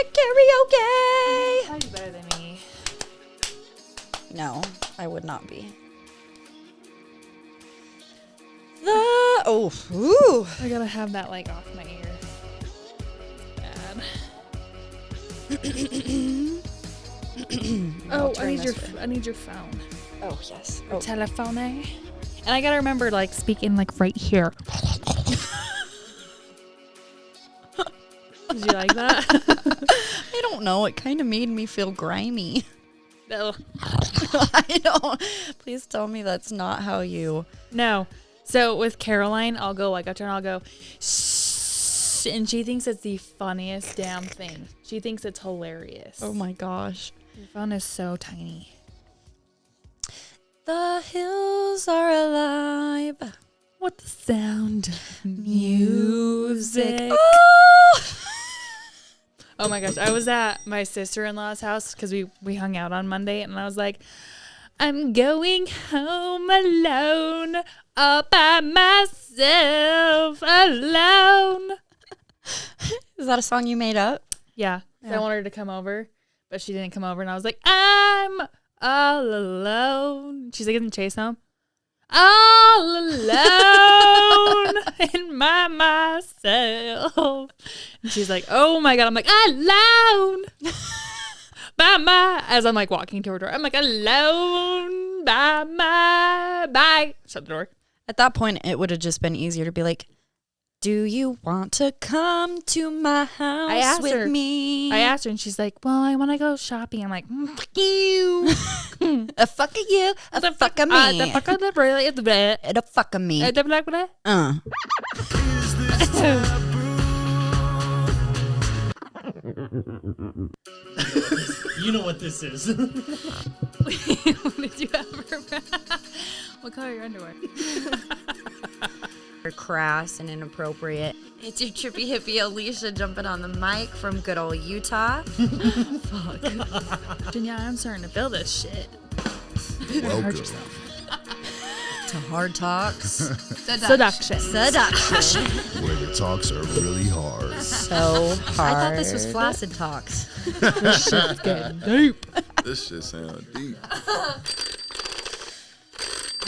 karaoke. Probably better than me. No, I would not be. I gotta have that like off my ear. Bad. I need your phone. Oh yes. Your telephone. And I gotta remember like speaking like right here. Did you like that? I don't know. It kind of made me feel grimy. No. I don't. Please tell me that's not how you. No. So with Caroline, I'll go like I'll go, shh, and she thinks it's the funniest damn thing. She thinks it's hilarious. Oh my gosh. Your phone is so tiny. The hills are alive. What the sound of music. Oh my gosh. I was at my sister-in-law's house because we hung out on Monday, and I was like, I'm going home alone, all by myself, alone. Is that a song you made up? Yeah. So I wanted her to come over, but she didn't come over, and I was like, I'm all alone. She's like, isn't Chase home? All alone in myself. And she's like, oh my God. I'm like, alone as I'm like walking to her door. I'm like, alone bye. Shut the door. At that point, it would have just been easier to be like, do you want to come to my house with me? I asked her, and she's like, well, I want to go shopping. I'm like, fuck you. A fuck of you, a fuck of me. The fuck of the really, it's bad. A fuck of me. You know what this is. Did you ever? What color are your underwear? Crass and inappropriate. It's your trippy hippie Alicia jumping on the mic from good old Utah. Fuck. Yeah, I'm starting to feel this shit. Welcome Hurt yourself. To Hard Talks. Seduction. where the talks are really hard. So hard. I thought this was Flaccid Talks. This shit's getting deep. This shit sounds deep.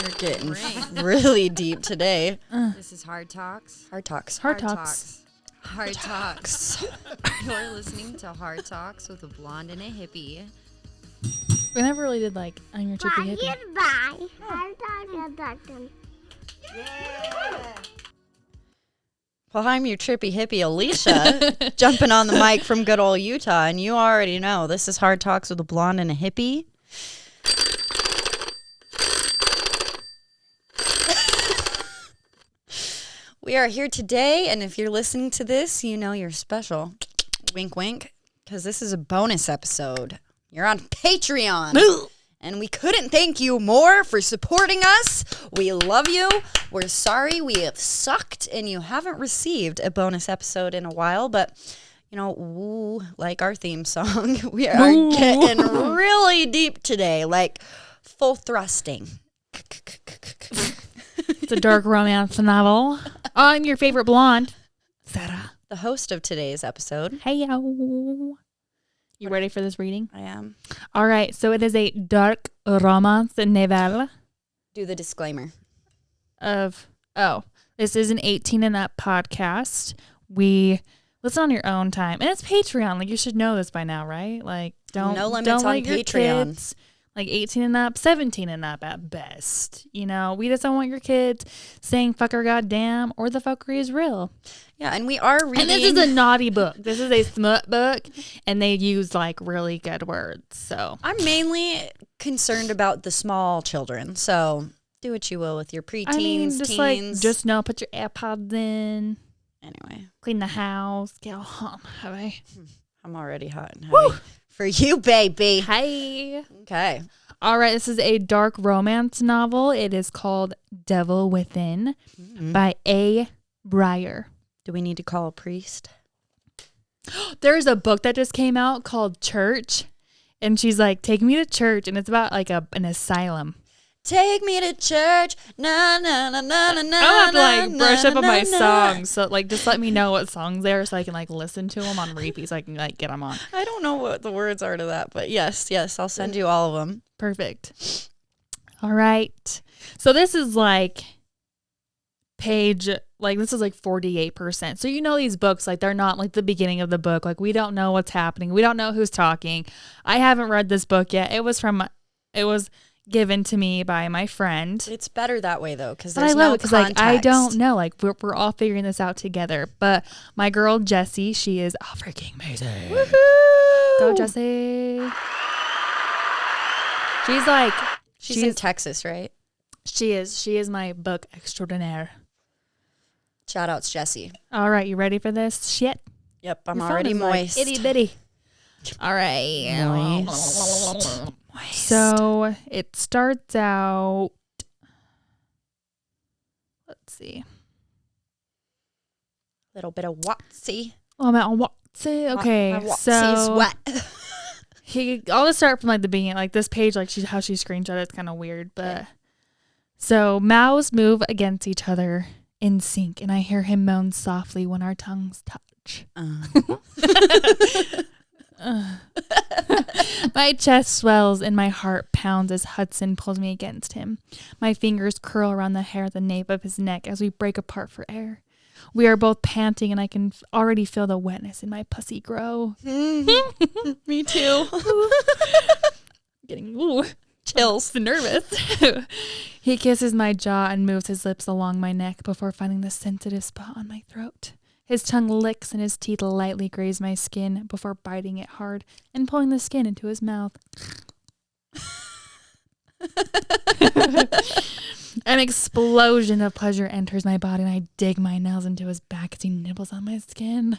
We're getting really deep today. This is Hard Talks. Hard Talks. Hard talks. Hard Talks. You're listening to Hard Talks with a blonde and a hippie. We never really did like on your trippy hippie. Bye. Well, I'm your trippy hippie Alicia, jumping on the mic from good old Utah, and you already know this is Hard Talks with a blonde and a hippie. We are here today, and if you're listening to this, you know you're special. Wink, wink, because this is a bonus episode. You're on Patreon. And we couldn't thank you more for supporting us. We love you. We're sorry we have sucked and you haven't received a bonus episode in a while. But, you know, woo, like our theme song, we are getting really deep today, like full thrusting. It's a dark romance novel. I'm your favorite blonde, Sarah. The host of today's episode. Hey-yo. You ready for this reading? I am. All right. So it is a dark romance novel. Do the disclaimer. This is an 18 and up podcast. We listen on your own time. And it's Patreon. Like, you should know this by now, right? Like, no limits on Patreon. Your kids, like 18 and up, 17 and up at best. You know, we just don't want your kids saying fucker goddamn or the fuckery is real. Yeah, and we are reading. And this is a naughty book. This is a smut book, and they use like really good words. So I'm mainly concerned about the small children. So do what you will with your preteens, teens. Just know, put your AirPods in. Anyway, clean the house. Get all hot and heavy. I'm already hot and heavy. For you, baby. Hey. Okay. All right. This is a dark romance novel. It is called Devil Within by A. Breyer. Do we need to call a priest? There's a book that just came out called Church. And she's like, take me to church. And it's about like an asylum. Take me to church. Na na na na na na. I'll have to like na, brush up on na, my na. songs. So like, just let me know what songs they are, so I can like listen to them on repeat, so I can like get them on. I don't know what the words are to that, but yes, I'll send you all of them. Perfect. All right. So this is like page, like this is like 48%. So you know these books, like they're not like the beginning of the book. Like we don't know what's happening. We don't know who's talking. I haven't read this book yet. It was given to me by my friend. It's better that way though, because I love it because like I don't know, like we're all figuring this out together. But my girl Jessie, she is freaking amazing. Woohoo! Go Jessie. She's in Texas, right? She is my book extraordinaire. Shout outs, Jessie. All right, you ready for this shit? Yep, I'm Your phone already is, like, moist. itty bitty. All right. Moist. So it starts out. Let's see. Little bit of Watsy. Oh, I'm at Watsy. Okay, My Watsy's so wet. I'll just start from like the beginning. Like this page, like how she screenshot it's kind of weird, but so mouths move against each other in sync, and I hear him moan softly when our tongues touch. My chest swells and my heart pounds as Hudson pulls me against him. My fingers curl around the hair at the nape of his neck as we break apart for air. We are both panting, and I can already feel the wetness in my pussy grow. Me too. Getting chills, nervous. He kisses my jaw and moves his lips along my neck before finding the sensitive spot on my throat. His tongue licks and his teeth lightly graze my skin before biting it hard and pulling the skin into his mouth. An explosion of pleasure enters my body, and I dig my nails into his back as he nibbles on my skin.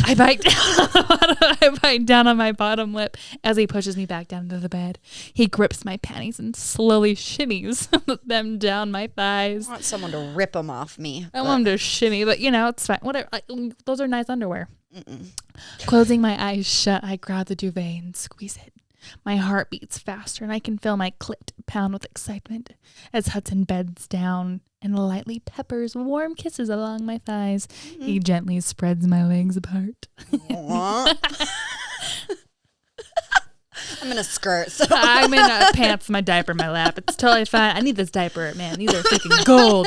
I bite down on my bottom lip as he pushes me back down into the bed. He grips my panties and slowly shimmies them down my thighs. I want someone to rip them off me. I want him to shimmy, but it's fine. Whatever. Those are nice underwear. Closing my eyes shut, I grab the duvet and squeeze it. My heart beats faster, and I can feel my clit pound with excitement as Hudson beds down and lightly peppers warm kisses along my thighs. He gently spreads my legs apart. I'm in a skirt. So. I'm in pants, my diaper in my lap. It's totally fine. I need this diaper, man. These are freaking gold.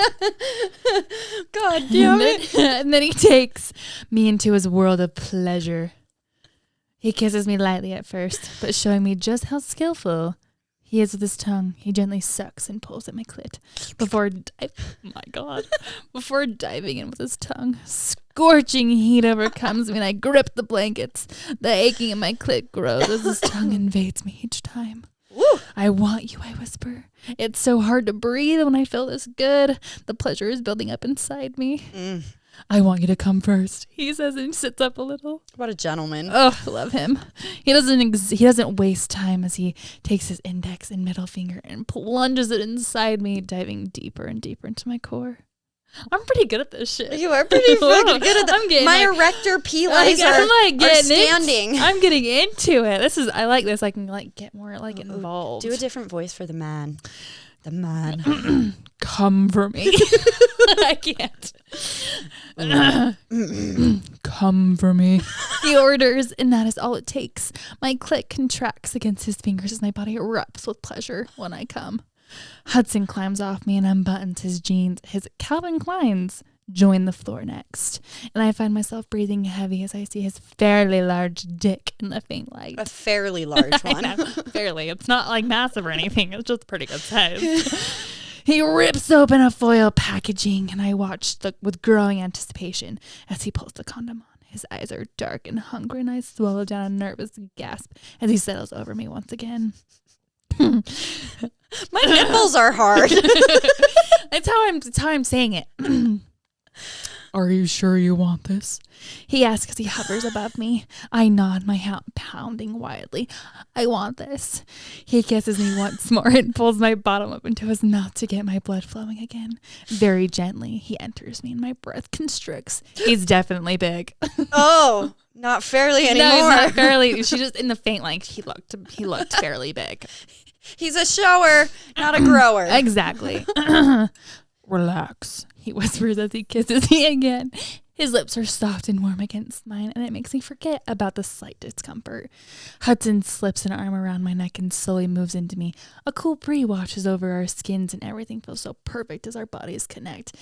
God damn it. And then he takes me into his world of pleasure. He kisses me lightly at first, but showing me just how skillful he is with his tongue, he gently sucks and pulls at my clit before diving in with his tongue. Scorching heat overcomes me, and I grip the blankets. The aching in my clit grows as his tongue invades me each time. Woo. I want you, I whisper. It's so hard to breathe when I feel this good. The pleasure is building up inside me. I want you to come first, he says, and sits up a little. What a gentleman. Oh, I love him. He doesn't waste time as he takes his index and middle finger and plunges it inside me, diving deeper and deeper into my core. I'm pretty good at this shit. You are pretty fucking good at that. My erector P-lines are standing. I'm getting into it. I like this. I can get more involved. Do a different voice for the man. The man. Come for me. I can't. Come for me. He orders, and that is all it takes. My clit contracts against his fingers as my body erupts with pleasure when I come. Hudson climbs off me and unbuttons his jeans. His Calvin Kleins join the floor next, and I find myself breathing heavy as I see his fairly large dick in the faint light. A fairly large one. Fairly. It's not massive or anything. It's just pretty good size. He rips open a foil packaging, and I watch with growing anticipation as he pulls the condom on. His eyes are dark and hungry, and I swallow down a nervous gasp as he settles over me once again. My nipples are hard. That's how I'm saying it. Are you sure you want this? He asks as he hovers above me. I nod, my heart pounding wildly. I want this. He kisses me once more and pulls my bottom up into his mouth to get my blood flowing again. Very gently, he enters me and my breath constricts. He's definitely big. Oh, not fairly anymore. No, he's not fairly. She just in the faint like he looked fairly big. He's a shower, not a grower. Exactly. Relax, he whispers as he kisses me again. His lips are soft and warm against mine, and it makes me forget about the slight discomfort. Hudson slips an arm around my neck and slowly moves into me. A cool breeze washes over our skins, and everything feels so perfect as our bodies connect.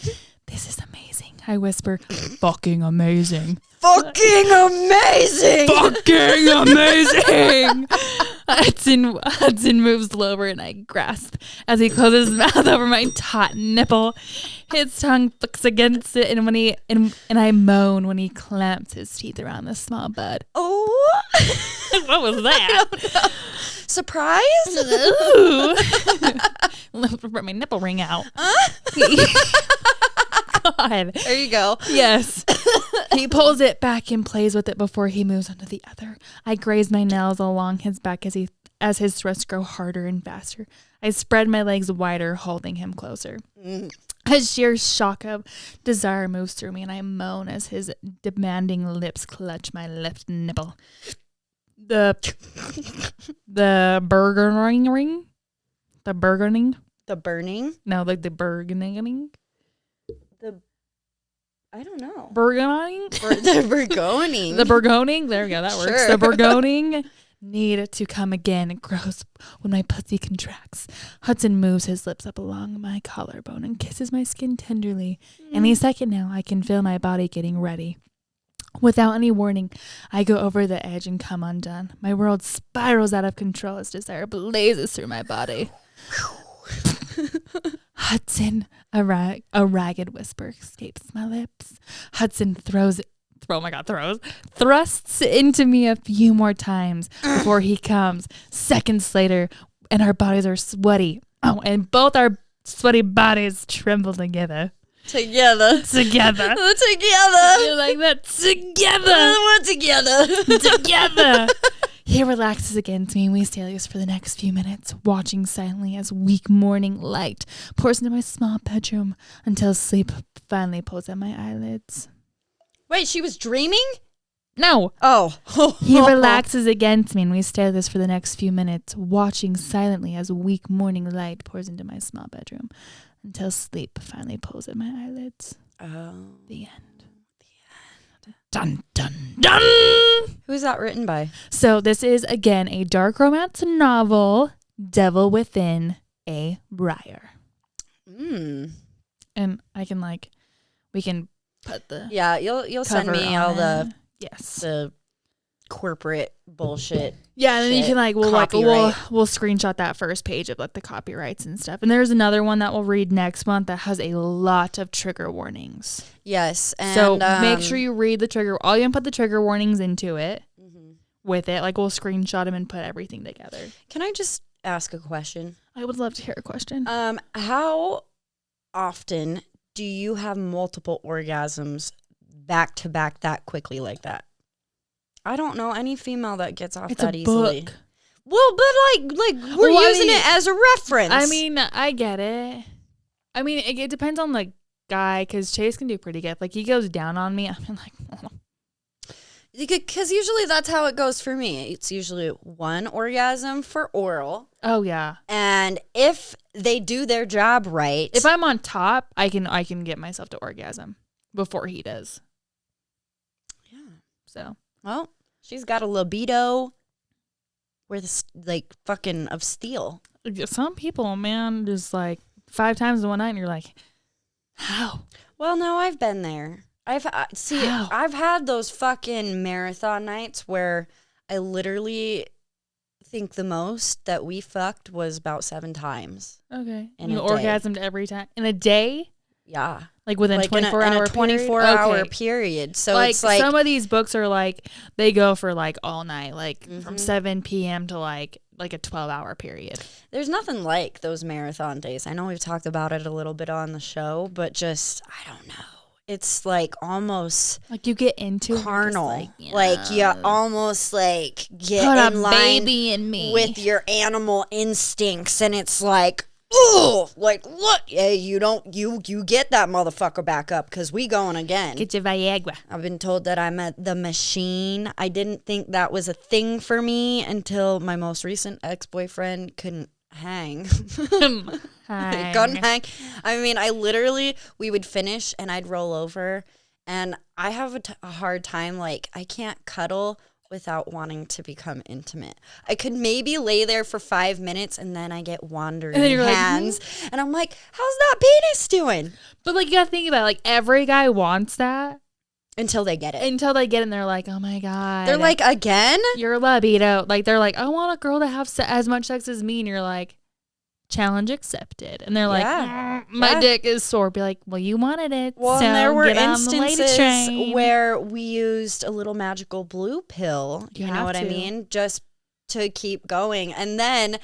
This is amazing, I whisper. Fucking amazing. Fucking amazing. Fucking amazing. Hudson moves slower and I grasp as he closes his mouth over my taut nipple. His tongue flicks against it and I moan when he clamps his teeth around the small bud. Oh. What was that? I don't know. Surprise? Ooh. Let my nipple ring out. God. There you go. Yes. He pulls it back and plays with it before he moves on to the other. I graze my nails along his back as his thrusts grow harder and faster. I spread my legs wider, holding him closer. A sheer shock of desire moves through me, and I moan as his demanding lips clutch my left nipple. The burgeoning ring? The burgeoning? The burning? No, like the burgeoning? I don't know. Burgeoning? The burgoning. The burgoning? There we go, that works. Sure. The burgoning need to come again. It grows when my pussy contracts. Hudson moves his lips up along my collarbone and kisses my skin tenderly. Any second now, I can feel my body getting ready. Without any warning, I go over the edge and come undone. My world spirals out of control as desire blazes through my body. Hudson, a ragged whisper escapes my lips. Hudson thrusts into me a few more times before he comes. Seconds later, and our bodies are sweaty. Oh, and both our sweaty bodies tremble together. Together. Together. Together. You like that? Together. We're together. Together. He relaxes against me and we stay like this for the next few minutes, watching silently as weak morning light pours into my small bedroom until sleep finally pulls at my eyelids. Wait, she was dreaming? No. Oh. He relaxes against me and we stay like this for the next few minutes, watching silently as weak morning light pours into my small bedroom until sleep finally pulls at my eyelids. Oh. The end. Dun, dun, dun! Who's that written by? So this is, again, a dark romance novel, Devil Within a Briar. And I can, we can put the yeah, you'll send me all the corporate bullshit. Yeah, and then you can we'll screenshot that first page of the copyrights and stuff. And there's another one that we'll read next month that has a lot of trigger warnings. Yes, and so make sure you read the trigger. I'll even put the trigger warnings into it with it. We'll screenshot them and put everything together. Can I just ask a question? I would love to hear a question. How often do you have multiple orgasms back to back that quickly like that? I don't know any female that gets off that easily. Book. Well, but we're using it as a reference. I mean, I get it. I mean, it depends on the guy, because Chase can do pretty good. He goes down on me. I'm like, oh. Because usually that's how it goes for me. It's usually one orgasm for oral. Oh yeah. And if they do their job right, if I'm on top, I can get myself to orgasm before he does. Yeah. So. Well, she's got a libido with fucking of steel. Some people, man, just 5 times in one night, and you're like, how? Well, no, I've been there. I've had those fucking marathon nights where I literally think the most that we fucked was about 7 times. Okay. You orgasmed every time in a day? Yeah. Within 24-hour period. So it's some of these books are they go for all night, from 7 p.m. to a 12-hour period. There's nothing like those marathon days. I know we've talked about it a little bit on the show, but just, I don't know. it's like almost like you get into carnal. You almost like get put in a line baby in me with your animal instincts, and it's like, oh, like look, you get that motherfucker back up because we going again. Get your Viagra. I've been told that I'm at the machine. I didn't think that was a thing for me until my most recent ex-boyfriend couldn't hang. Couldn't hang. I mean, we would finish and I'd roll over, and I have a hard time. Like, I can't cuddle without wanting to become intimate. I could maybe lay there for 5 minutes and then I get wandering hands. And I'm like, how's that penis doing? But like, you gotta think about it. Like, every guy wants that. Until they get it. And they're like, oh my God. They're like, again? You're libido. Like, they're like, I want a girl to have as much sex as me. And you're like, challenge accepted. And they're like, my dick is sore. Be like, well, you wanted it. Well, so and there were get instances where we used a little magical blue pill. You know what I mean? Just to keep going. And then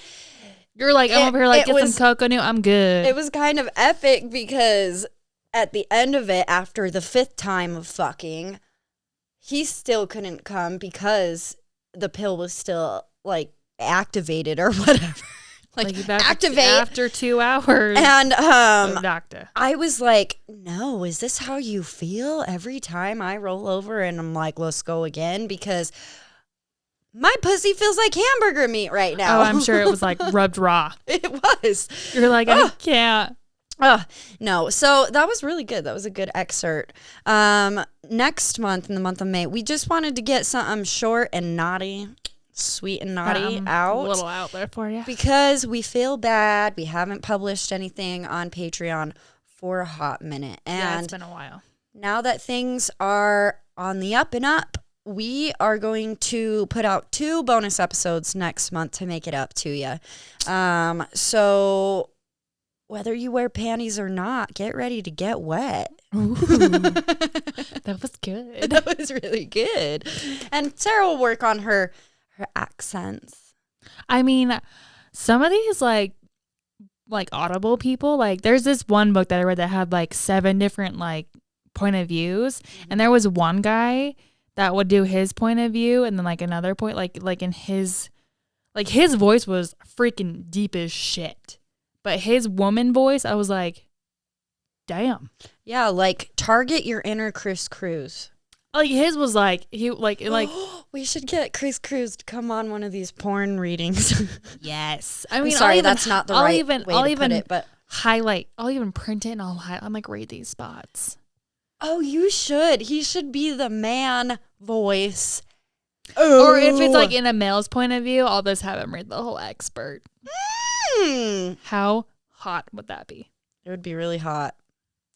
you're like, I'm over here like, get some coconut. I'm good. It was kind of epic because at the end of it, after the 5th time of fucking, he still couldn't come because the pill was still like activated or whatever. Like activate after 2 hours. And doctor. I was like, no, is this how you feel every time I roll over and I'm like, let's go again? Because my pussy feels like hamburger meat right now. Oh, I'm sure it was like rubbed raw. It was. You're like, I can't. No. So that was really good. That was a good excerpt. Next month, in the month of May, we just wanted to get something short and naughty. Sweet and naughty out. A little out there for you. Because we feel bad. We haven't published anything on Patreon for a hot minute. And it's been a while. Now that things are on the up and up, we are going to put out 2 bonus episodes next month to make it up to you. So whether you wear panties or not, get ready to get wet. Ooh, that was good. That was really good. And Sarah will work on her accents. I mean, some of these like Audible people, like there's this one book that I read that had like 7 different like point of views, and there was one guy that would do his point of view and then like another point, like in his voice was freaking deep as shit, but his woman voice, I was like, damn. Yeah, like target your inner Chris Cruz. Like his was like he like we should get Chris Cruz to come on one of these porn readings. Yes, I mean, sorry, that's not the right way to put it, but highlight. I'll even print it and I'll highlight. I'm like, read these spots. Oh, you should. He should be the man voice. Or if it's like in a male's point of view, I'll just have him read the whole expert. How hot would that be? It would be really hot.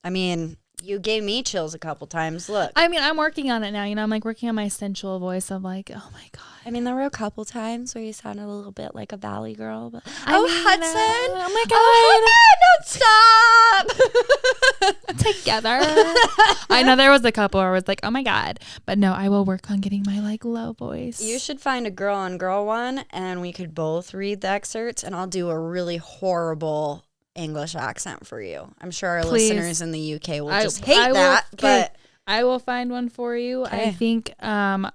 I mean, you gave me chills a couple times. Look. I mean, I'm working on it now. You know, I'm like working on my sensual voice of like, oh my God. I mean, there were a couple times where you sounded a little bit like a valley girl. But Hudson. Oh my God. Oh, don't stop. Together. I know there was a couple where I was like, oh my God. But no, I will work on getting my like low voice. You should find a girl on girl one and we could both read the excerpts and I'll do a really horrible English accent for you. I'm sure our listeners in the UK will just hate that, but I will find one for you. Okay. I think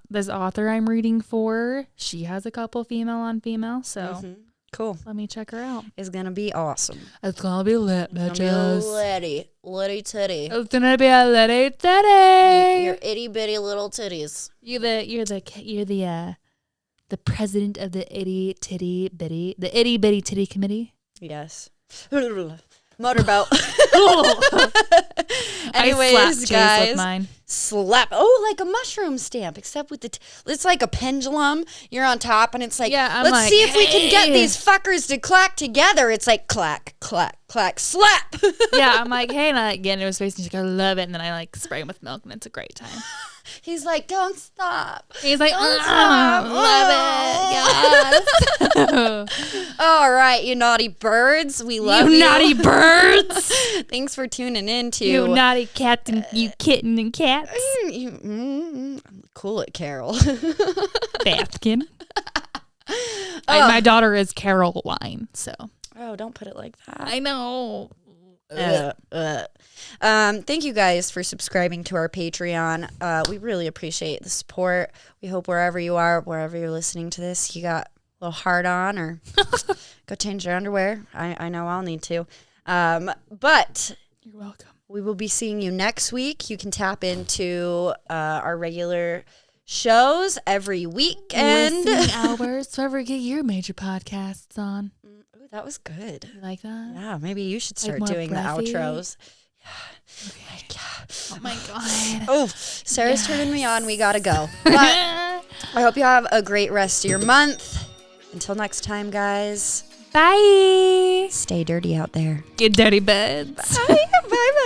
this author I'm reading for, she has a couple female on female, so cool. Let me check her out. It's gonna be awesome. It's gonna be lit, bitches. Litty titty. It's gonna be a litty titty. Your itty bitty little titties. You're the president of the itty bitty titty committee. Yes. Motorboat. Anyways, guys, with mine. Slap. Oh, like a mushroom stamp, except with it's like a pendulum. You're on top, and it's like, let's see if we can get these fuckers to clack together. It's like clack, clack, clack, slap. Yeah, I'm like, hey, and I get into his face, and she's like, I love it, and then I like spray him with milk, and it's a great time. He's like, don't stop. He's like, love it. Yes. All right, you naughty birds. We love you. You naughty birds. Thanks for tuning in to you naughty cat and you kitten and cats. Cool it, Carol. Bathkin. My daughter is Caroline, so. Oh, don't put it like that. I know. Thank you guys for subscribing to our Patreon. We really appreciate the support. We hope wherever you are, wherever you're listening to this, you got a little hard on or go change your underwear. I know I'll need to. But you're welcome. We will be seeing you next week. You can tap into our regular shows every weekend. Listening hours, wherever you get your major podcasts on. Ooh, that was good. You like that? Yeah, maybe you should start doing breathy? the outros. Okay. Oh my God. Oh, Sarah's turning me on. We gotta go. But I hope you have a great rest of your month. Until next time, guys. Bye. Stay dirty out there. Get dirty, beds. Bye. Bye.